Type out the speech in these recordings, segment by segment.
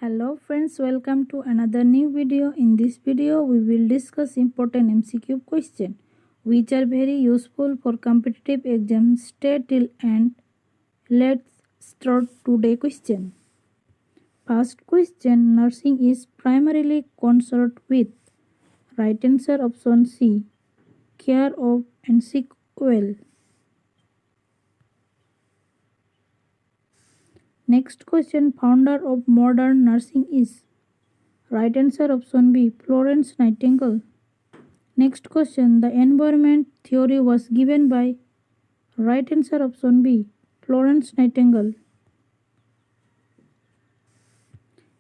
Hello friends, welcome to another new video. In this video we will discuss important MCQ question which are very useful for competitive exams. Stay till end. Let's start today question. First question, nursing is primarily concerned with. Right answer option C, care of and sick well. Next question, founder of modern nursing is. Right answer option B, Florence Nightingale. Next question, the environment theory was given by. Right answer option B, Florence Nightingale.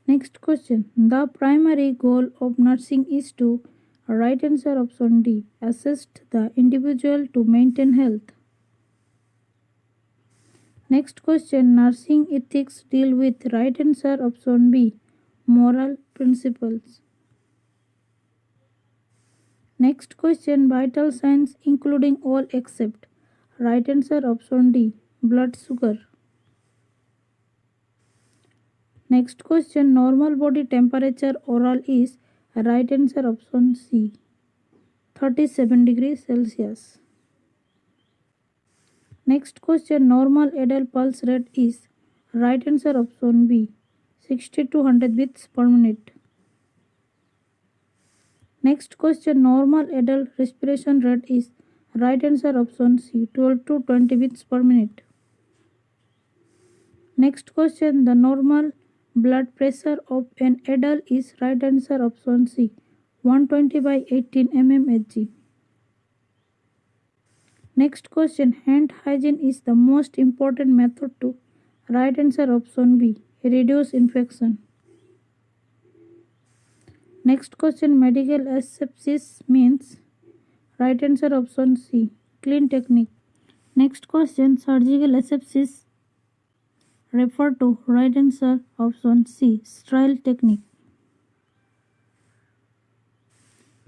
Next question, the primary goal of nursing is to. Right answer option D, assist the individual to maintain health. Next question, nursing ethics deal with. Right answer option B, moral principles. Next question, vital signs including all except. Right answer option D, blood sugar. Next question, normal body temperature oral is. Right answer option C, 37 degrees Celsius. Next question, normal adult pulse rate is. Right answer option B, 60 to 100 beats per minute. Next question, normal adult respiration rate is. Right answer option C, 12 to 20 beats per minute. Next question, the normal blood pressure of an adult is. Right answer option C, 120 by 18 mmHg. Next question, hand hygiene is the most important method to. Right answer option B, reduce infection. Next question, medical asepsis means. Right answer option C, clean technique. Next question, surgical asepsis refer to. Right answer option C, sterile technique.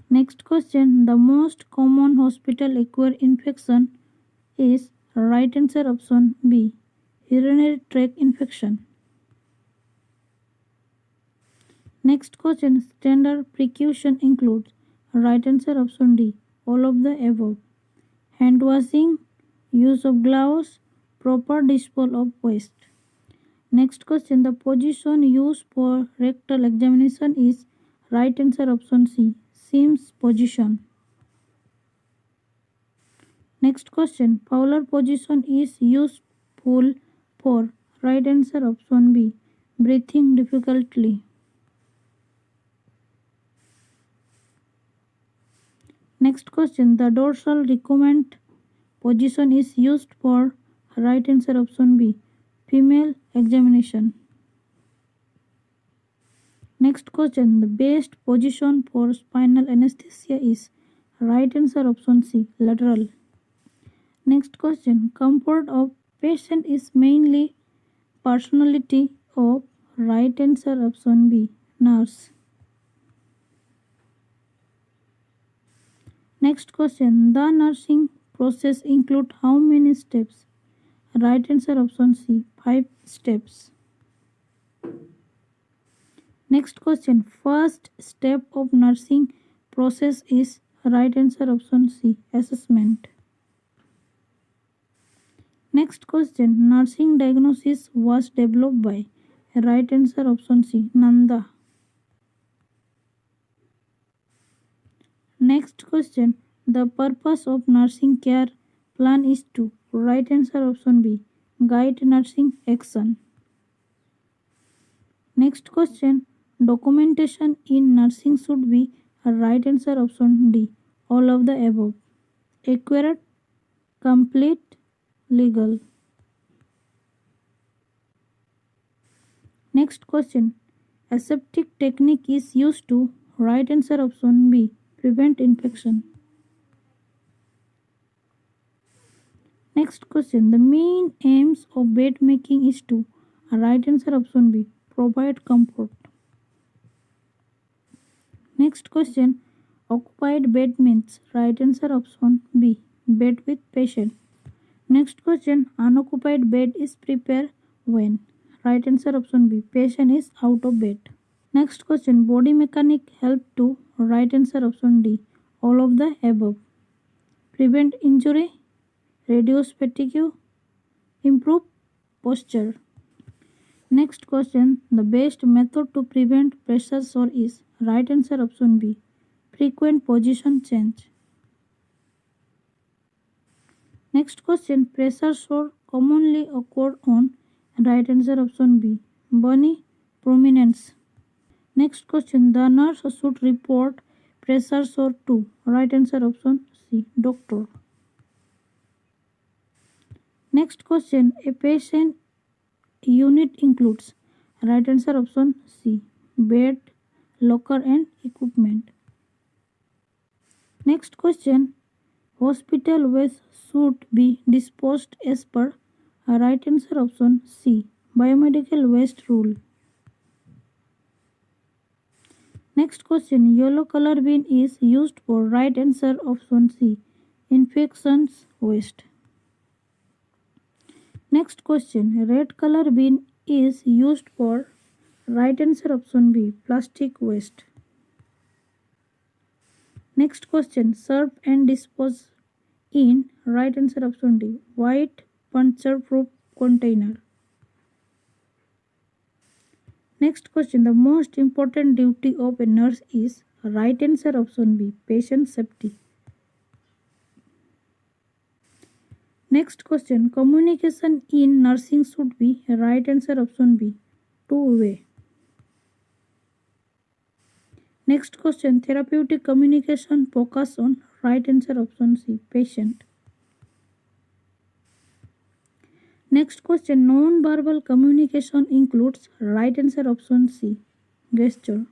Next question, the most common hospital acquired infection is. Right answer option B, urinary tract infection. Next question, standard precaution includes. Right answer option D, all of the above. Hand washing, use of gloves, proper disposal of waste. Next question, the position used for rectal examination is. Right answer option C, Sims position. Next question, Fowler position is useful for. Right answer option B, breathing difficultly. Next question, the dorsal recumbent position is used for. Right answer option B, female examination. Next question, the best position for spinal anesthesia is. Right answer option C, lateral. Next question, comfort of patient is mainly personality of. Right answer option B, nurse. Next question, the nursing process include how many steps? Right answer option C, 5 steps. Next question, first step of nursing process is. Right answer option C, assessment. Next question, nursing diagnosis was developed by. Right answer option C, Nanda. Next question, the purpose of nursing care plan is to. Right answer option B, guide nursing action. Next question, documentation in nursing should be. Right answer option D, all of the above. Accurate, complete, legal. Next question, aseptic technique is used to. Right answer option B, prevent infection. Next question, the main aims of bed making is to. Right answer option B, provide comfort. Next question, occupied bed means. Right answer option B, bed with patient. Next question, unoccupied bed is prepared when. Right answer option B. Patient is out of bed. Next question. Body mechanic help to. Right answer option D. All of the above. Prevent injury, reduce fatigue, improve posture. Next question. The best method to prevent pressure sore is. Right answer option B. Frequent position change. Next question. Pressure sore commonly occur on. Right answer option B. Bony prominence. Next question. The nurse should report pressure sore to. Right answer option C. Doctor. Next question. A patient unit includes. Right answer option C. Bed, locker and equipment. Next question. Hospital waste should be disposed as per. Right answer option C. Biomedical waste rule. Next question. Yellow color bin is used for. Right answer option C. Infections waste. Next question. Red color bin is used for. Right answer option B. Plastic waste. Next question. Serve and dispose in. Right answer option D. White puncture proof container. Next question. The most important duty of a nurse is. Right answer option B. Patient safety. Next question. Communication in nursing should be. Right answer option B. Two-way. Next question. Therapeutic communication focus on. Right answer option C. Patient. Next question. Non-verbal communication includes. Right answer option C. Gesture.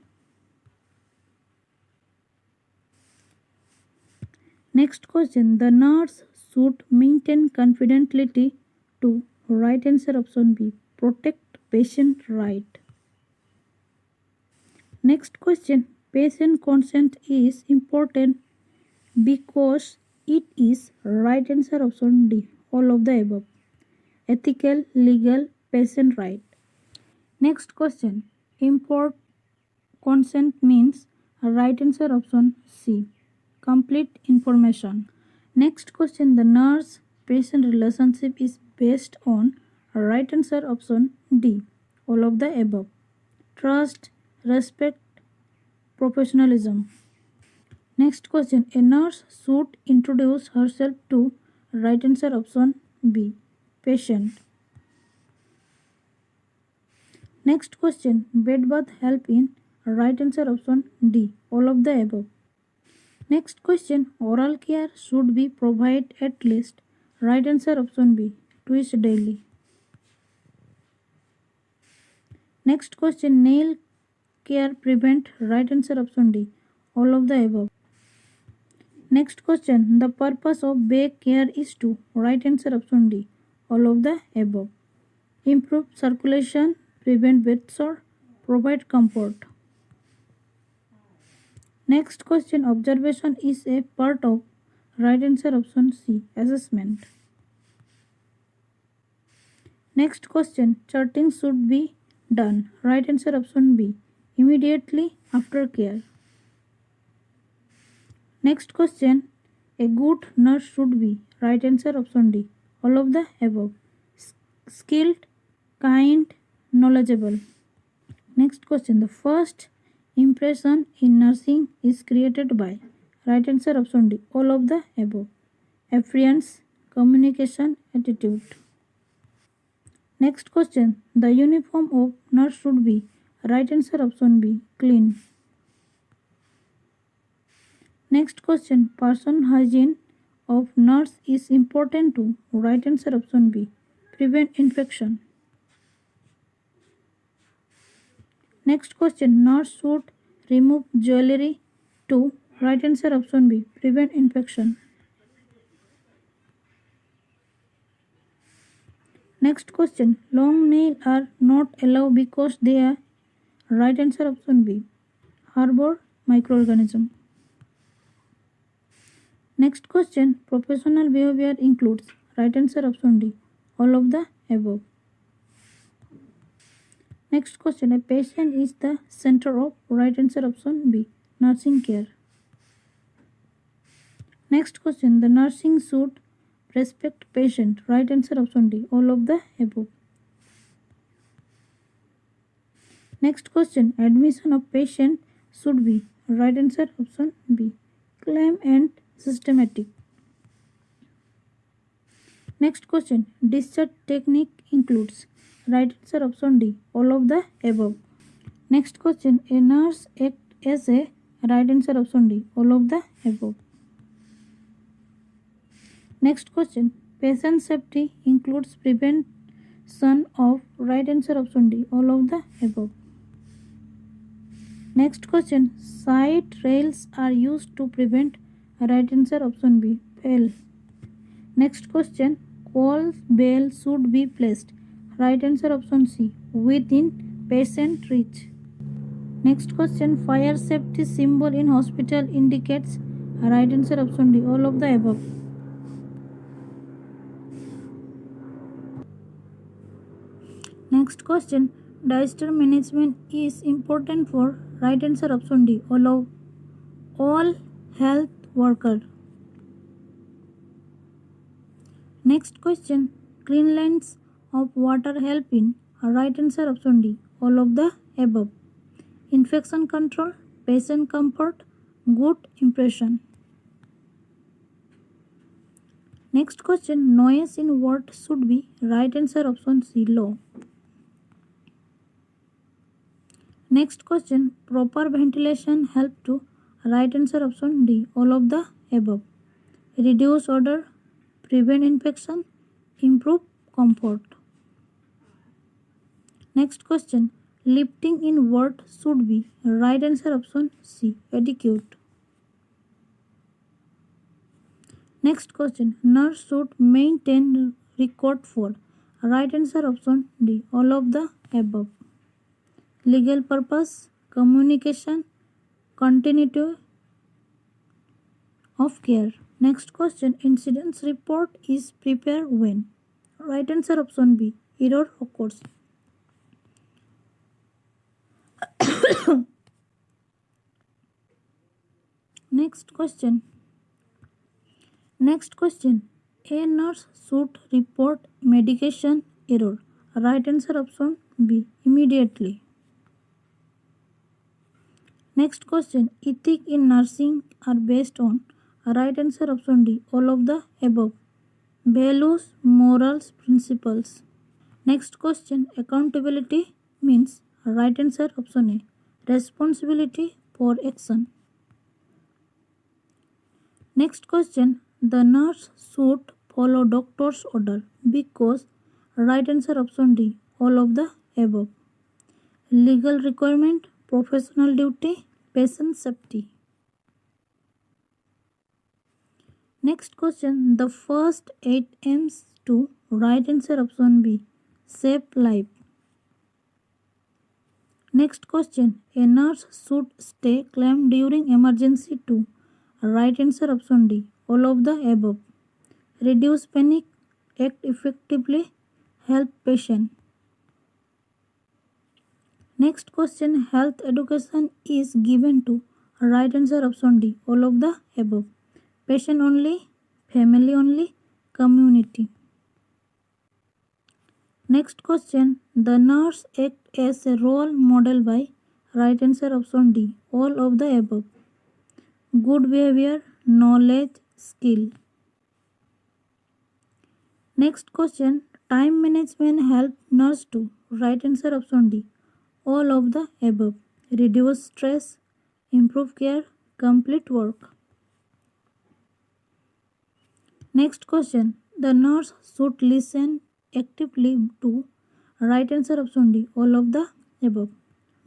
Next question. The nurse should maintain confidentiality to. Right answer option B. Protect patient right. Next question. Patient consent is important because it is. Right answer option D. All of the above. Ethical, legal, patient right. Next question. Import consent means. Right answer option C. Complete information. Next question. The nurse patient relationship is based on. Right answer option D. All of the above. Trust, respect, professionalism. Next question. A nurse should introduce herself to. Right answer option B. Patient. Next question. Bed bath help in. Right answer option D. All of the above. Next question. Oral care should be provided at least. Right answer option B. Twice daily. Next question. Nail care prevent. Right answer option D. All of the above. Next question. The purpose of back care is to. Right answer option D. All of the above. Improve circulation, prevent bed sore, provide comfort. Next question. Observation is a part of. Right answer option C. Assessment. Next question. Charting should be done. Right answer option B. Immediately after care. Next question. A good nurse should be. Right answer option D. All of the above. Skilled, kind, knowledgeable. Next question. The first impression in nursing is created by. Right answer option D. All of the above. Appearance, communication, attitude. Next question. The uniform of nurse should be. Right answer option B. Clean. Next question. Person hygiene of nurse is important to. Right answer option B. Prevent infection. Next question. Nurse should remove jewelry to. Right answer option B. Prevent infection. Next question. Long nails are not allowed because they are. Right answer option B. Harbor microorganism. Next question. Professional behavior includes. Right answer option D. All of the above. Next question, a patient is the center of, right answer option B, nursing care. Next question, the nursing should respect patient, right answer option D, all of the above. Next question, admission of patient should be, right answer option B, calm and systematic. Next question, discharge technique includes, right answer option D, all of the above. Next question, a nurse act as a, right answer option D, all of the above. Next question, patient safety includes prevention of, right answer option D, all of the above. Next question, side rails are used to prevent, right answer option B, fall. Next question, call bell should be placed, right answer option C, within patient reach. Next question, fire safety symbol in hospital indicates, right answer option D, all of the above. Next question, disaster management is important for, right answer option D, all health worker. Next question, clean lines of water help in, right answer option D, all of the above. Infection control, patient comfort, good impression. Next question, noise in ward should be, right answer option C, low. Next question, proper ventilation help to, right answer option D, all of the above. Reduce odor, prevent infection, improve comfort. Next question, lifting in ward should be, right answer option C, adequate. Next question, nurse should maintain record for, right answer option D, all of the above. Legal purpose, communication, continuity of care. Next question, incident report is prepared when, right answer option B, error occurs. Next question, a nurse should report medication error, right answer option B, immediately. Next question, ethics in nursing are based on, right answer option D, all of the above. Values, morals, principles. Next question, accountability means, right answer option A, responsibility for action. Next question, the nurse should follow doctor's order because, right answer option D, all of the above. Legal requirement, professional duty, patient safety. Next question, the first 8 aims to, right answer option B, save life. Next question, a nurse should stay calm during emergency too, right answer option D, all of the above. Reduce panic, act effectively, help patient. Next question, health education is given to, right answer option D, all of the above. Patient only, family only, community. Next question, the nurse act as a role model by, right answer option D, all of the above. Good behavior, knowledge, skill. Next question, time management help nurse to, right answer option D, all of the above. Reduce stress, improve care, complete work. Next question, the nurse should listen actively to, right answer option D, all of the above.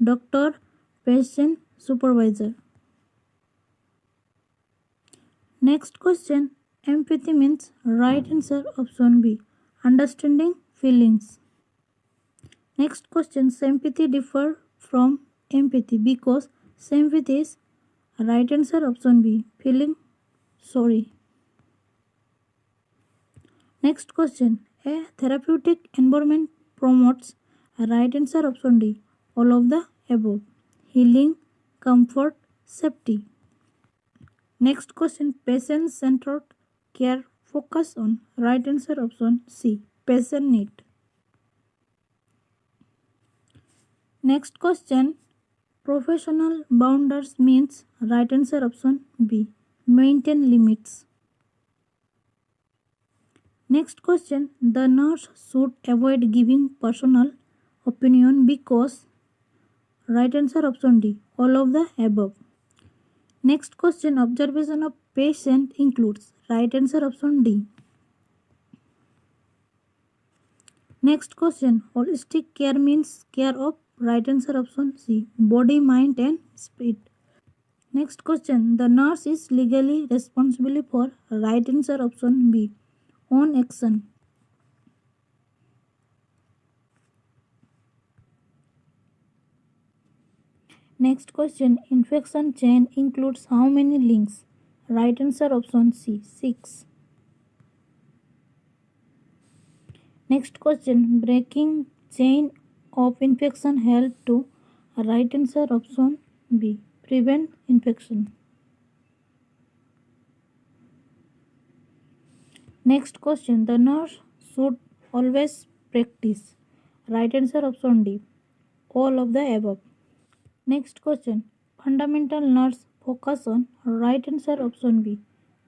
Doctor, patient, supervisor. Next question, empathy means, right answer option B, understanding feelings. Next question, sympathy differ from empathy because sympathy is, right answer option B, feeling sorry. Next question, a therapeutic environment promotes, Right answer option D. All of the above. Healing, comfort, safety. Next question. Patient-centered care focus on. Right answer option C. Patient need. Next question. Professional boundaries means. Right answer option B. Maintain limits. Next question. The nurse should avoid giving personal opinion because. Right answer option D. All of the above. Next question. Observation of patient includes. Right answer option D. Next question. Holistic care means care of. Right answer option C. Body, mind and spirit. Next question. The nurse is legally responsible for. Right answer option B. Own action. Next question. Infection chain includes how many links? Right answer option C. 6. Next question. Breaking chain of infection help to. Right answer option B. Prevent infection. Next question. The nurse should always practice. Right answer option D. All of the above. Next question. Fundamental nurse focus on. Right answer option B.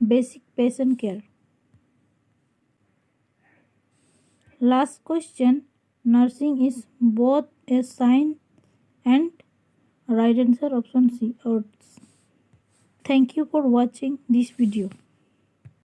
Basic patient care. Last question. Nursing is both a science and. Right answer option C. Arts. Thank you for watching this video.